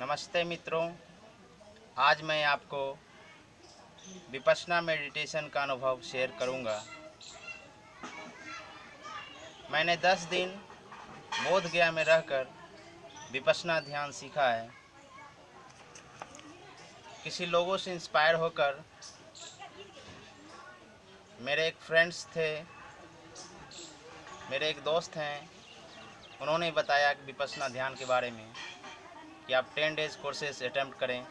नमस्ते मित्रों। आज मैं आपको विपश्यना मेडिटेशन का अनुभव शेयर करूंगा। मैंने 10 दिन बोध गया में रहकर विपश्यना ध्यान सीखा है। किसी लोगों से इंस्पायर होकर, मेरे एक फ्रेंड्स थे, मेरे एक दोस्त हैं, उन्होंने बताया कि विपश्यना ध्यान के बारे में कि आप 10 डेज़ कोर्सेज अटेम्प्ट करें।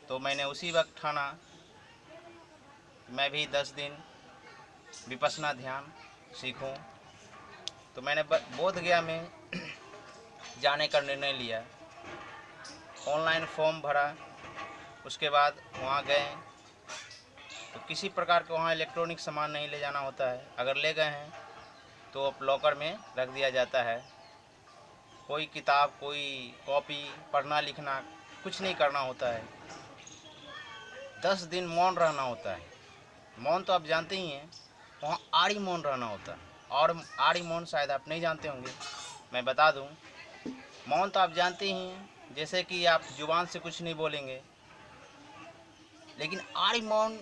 तो मैंने उसी वक्त ठाना मैं भी 10 दिन विपश्यना ध्यान सीखूं। तो मैंने बोध गया में जाने का निर्णय लिया। ऑनलाइन फॉर्म भरा, उसके बाद वहाँ गए। तो किसी प्रकार का वहाँ इलेक्ट्रॉनिक सामान नहीं ले जाना होता है। अगर ले गए हैं तो आप लॉकर में रख दिया जाता है। कोई किताब, कोई कॉपी, पढ़ना लिखना कुछ नहीं करना होता है। 10 दिन मौन रहना होता है। मौन तो आप जानते ही हैं, वहाँ आड़ी मौन रहना होता है। और आड़ी मौन शायद आप नहीं जानते होंगे, मैं बता दूं। मौन तो आप जानते ही हैं, जैसे कि आप जुबान से कुछ नहीं बोलेंगे, लेकिन आड़ी मौन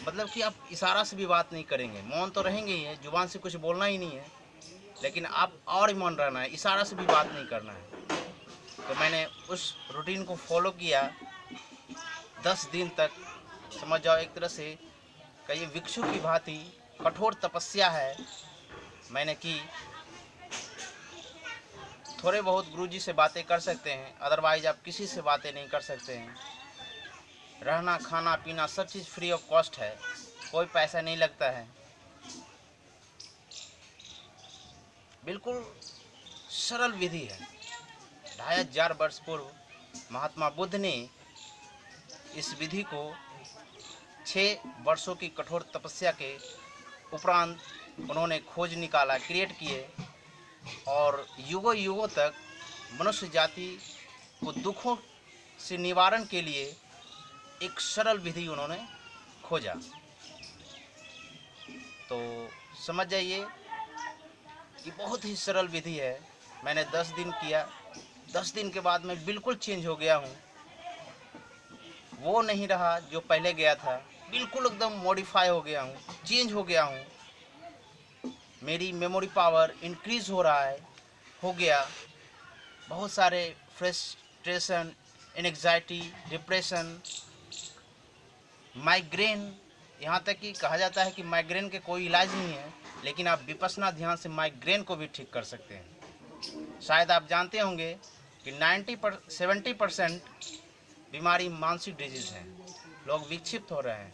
मतलब कि आप इशारा से भी बात नहीं करेंगे। मौन तो रहेंगे ही है, जुबान से कुछ बोलना ही नहीं है, लेकिन आप और मौन रहना है, इशारा से भी बात नहीं करना है। तो मैंने उस रूटीन को फॉलो किया 10 दिन तक। समझ जाओ एक तरह से कई भिक्षु की भांति कठोर तपस्या है मैंने की। थोड़े बहुत गुरुजी से बातें कर सकते हैं, अदरवाइज आप किसी से बातें नहीं कर सकते हैं। रहना, खाना, पीना सब चीज़ फ्री ऑफ कॉस्ट है, कोई पैसा नहीं लगता है। बिल्कुल सरल विधि है। 2500 वर्ष पूर्व महात्मा बुद्ध ने इस विधि को 6 वर्षों की कठोर तपस्या के उपरांत उन्होंने खोज निकाला, क्रिएट किए, और युगों युगों तक मनुष्य जाति को दुखों से निवारण के लिए एक सरल विधि उन्होंने खोजा। तो समझ जाइए कि बहुत ही सरल विधि है। मैंने 10 दिन किया। 10 दिन के बाद मैं बिल्कुल चेंज हो गया हूँ। वो नहीं रहा जो पहले गया था, बिल्कुल एकदम मॉडिफाई हो गया हूँ, चेंज हो गया हूँ। मेरी मेमोरी पावर इंक्रीज़ हो रहा है, हो गया। बहुत सारे फ्रस्ट्रेशन, एंग्जाइटी, डिप्रेशन, माइग्रेन, यहाँ तक कि कहा जाता है कि माइग्रेन के कोई इलाज नहीं है, लेकिन आप विपश्यना ध्यान से माइग्रेन को भी ठीक कर सकते हैं। शायद आप जानते होंगे कि 70% बीमारी मानसिक डिजीज़ है। लोग विक्षिप्त हो रहे हैं,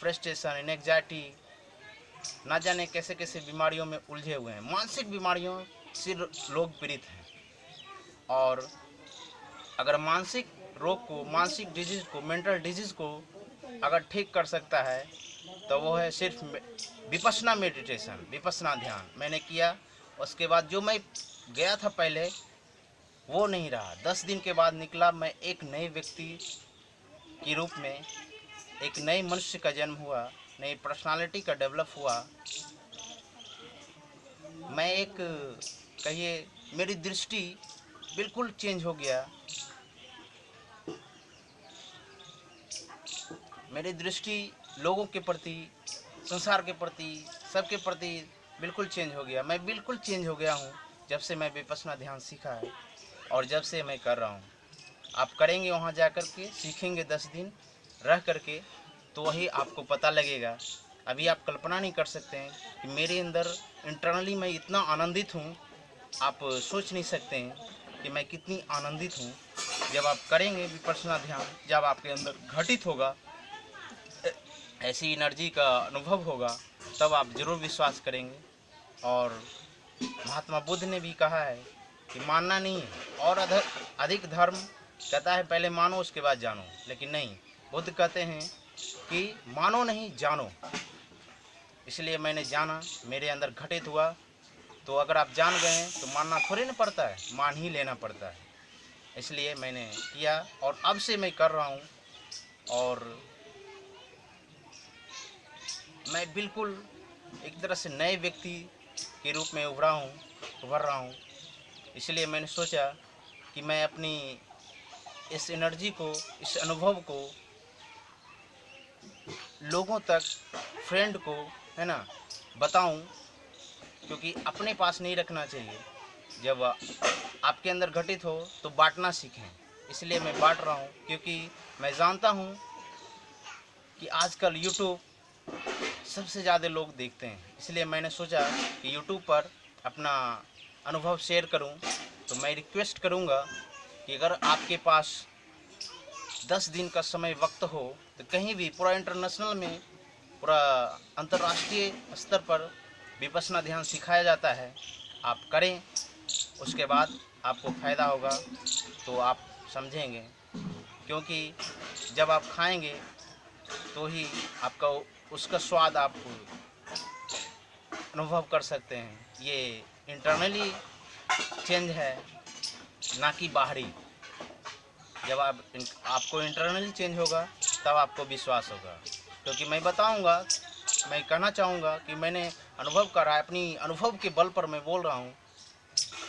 फ्रस्ट्रेशन, एंग्जाइटी, ना जाने कैसे कैसे बीमारियों में उलझे हुए हैं। मानसिक बीमारियों से लोग पीड़ित हैं। और अगर मानसिक रोग को, मानसिक डिजीज़ को, मेंटल डिजीज़ को अगर ठीक कर सकता है तो वो है सिर्फ विपश्यना मेडिटेशन, विपश्यना ध्यान। मैंने किया, उसके बाद जो मैं गया था पहले वो नहीं रहा। 10 दिन के बाद निकला मैं एक नए व्यक्ति के रूप में। एक नए मनुष्य का जन्म हुआ, नई पर्सनालिटी का डेवलप हुआ। मैं एक, कहिए, मेरी दृष्टि बिल्कुल चेंज हो गया। मेरी दृष्टि लोगों के प्रति, संसार के प्रति, सबके प्रति बिल्कुल चेंज हो गया। मैं बिल्कुल चेंज हो गया हूँ जब से मैं विपश्यना ध्यान सीखा है और जब से मैं कर रहा हूँ। आप करेंगे, वहाँ जा कर के सीखेंगे 10 दिन रह करके, तो वही आपको पता लगेगा। अभी आप कल्पना नहीं कर सकते हैं कि मेरे अंदर इंटरनली मैं इतना आनंदित हूँ। आप सोच नहीं सकते हैं कि मैं कितनी आनंदित हूँ। जब आप करेंगे विपश्यना ध्यान, जब आपके अंदर घटित होगा, ऐसी एनर्जी का अनुभव होगा, तब आप ज़रूर विश्वास करेंगे। और महात्मा बुद्ध ने भी कहा है कि मानना नहीं है और अधिक धर्म। कहता है पहले मानो उसके बाद जानो, लेकिन नहीं, बुद्ध कहते हैं कि मानो नहीं, जानो। इसलिए मैंने जाना, मेरे अंदर घटित हुआ। तो अगर आप जान गए हैं तो मानना थोड़ी ना पड़ता है, मान ही लेना पड़ता है। इसलिए मैंने किया और अब से मैं कर रहा हूँ। और मैं बिल्कुल एक तरह से नए व्यक्ति के रूप में उभर रहा हूँ। इसलिए मैंने सोचा कि मैं अपनी इस एनर्जी को, इस अनुभव को लोगों तक, फ्रेंड को, है ना, बताऊं, क्योंकि अपने पास नहीं रखना चाहिए। जब आपके अंदर घटित हो तो बांटना सीखें। इसलिए मैं बांट रहा हूं, क्योंकि मैं जानता हूं कि आजकल यूट्यूब सबसे ज़्यादा लोग देखते हैं। इसलिए मैंने सोचा कि यूट्यूब पर अपना अनुभव शेयर करूं। तो मैं रिक्वेस्ट करूंगा कि अगर आपके पास 10 दिन का समय वक्त हो तो कहीं भी, पूरा इंटरनेशनल में, पूरा अंतर्राष्ट्रीय स्तर पर विपश्यना ध्यान सिखाया जाता है, आप करें। उसके बाद आपको फ़ायदा होगा तो आप समझेंगे, क्योंकि जब आप खाएंगे तो ही आपका उसका स्वाद आप अनुभव कर सकते हैं। ये इंटरनली चेंज है, ना कि बाहरी। जब आपको इंटरनली चेंज होगा तब आपको विश्वास होगा। क्योंकि मैं बताऊंगा, मैं कहना चाहूँगा कि मैंने अनुभव करा है, अपनी अनुभव के बल पर मैं बोल रहा हूँ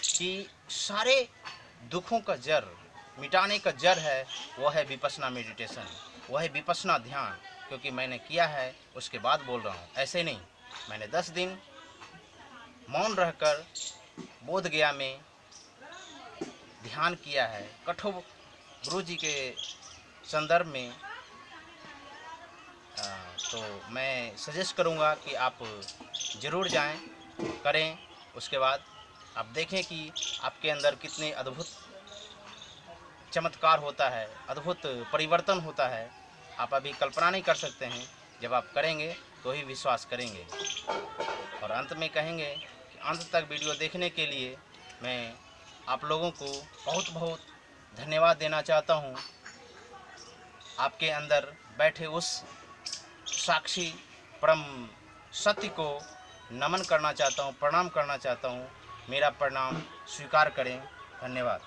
कि सारे दुखों का जड़ मिटाने का जड़ है, वह है विपश्यना मेडिटेशन, वह है विपश्यना ध्यान। क्योंकि मैंने किया है, उसके बाद बोल रहा हूँ। ऐसे नहीं, मैंने 10 दिन मौन रहकर बोध गया में ध्यान किया है, कठोर गुरु जी के संदर्भ में। तो मैं सजेस्ट करूंगा कि आप ज़रूर जाएं, करें। उसके बाद आप देखें कि आपके अंदर कितने अद्भुत चमत्कार होता है, अद्भुत परिवर्तन होता है। आप अभी कल्पना नहीं कर सकते हैं। जब आप करेंगे तो ही विश्वास करेंगे। और अंत में कहेंगे कि अंत तक वीडियो देखने के लिए मैं आप लोगों को बहुत बहुत धन्यवाद देना चाहता हूँ। आपके अंदर बैठे उस साक्षी परम सत्य को नमन करना चाहता हूँ, प्रणाम करना चाहता हूँ। मेरा प्रणाम स्वीकार करें। धन्यवाद।